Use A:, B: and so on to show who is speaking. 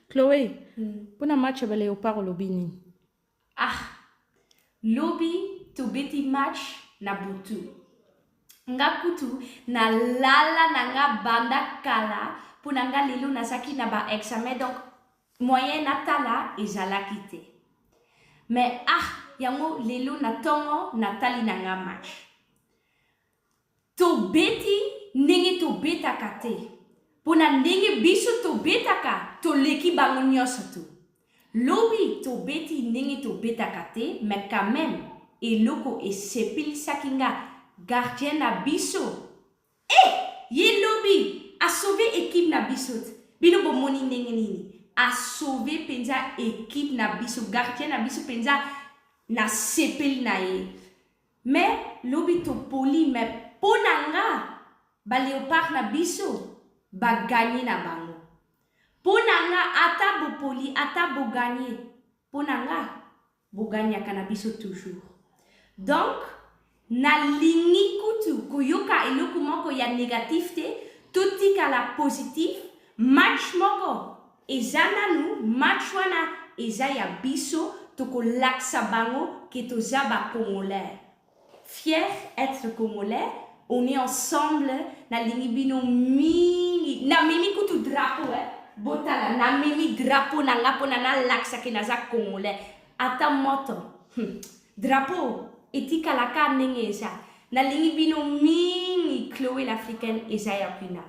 A: Chloé, puna match ba Léopard lobi nini?
B: Lobi to beti match na butu. Nga kutu na lala na nga banda kala puna nga lelo nasaki na ba examen donc moyen na tala ezalaki te. Mais yango lelo na tongo na tali na nga match. To beti ndenge to betaka te. Puna ndenge biso to betaka to leki bango nyonso tu. Lobi to beti ndenge to betaka te, mais quand même eloko esepelisaki nga gardien na biso. Ye lobi a sauvé équipe na biso. Bino bomoni ndenge nini. A sauvé penza équipe na biso, gardien na biso penza na sepeli na ye. Mais lobi to poli, mais pona nga ba Léopard na biso ba gagné na bango. Pona nga ata bo poli, ata bo gagné. Pona nga bo gagnaka na biso toujours. Donc na lingi kutu koyoka eloko moko ya négatif te, totika la positif, match moko eza nanu, match wana eza ya biso, toko laksa bango ke toza ba Congolais. Fier être Congolais, on est ensemble, na lingi bino mingi, na mimi kutu drapeau, botala, na mimi drapeau na nga pona na laksa ke naza Congolais. Ata moto, drapeau, etika laka ndenge eza. Na lingi bino mingi, Chloé l'Africaine eza ya pina.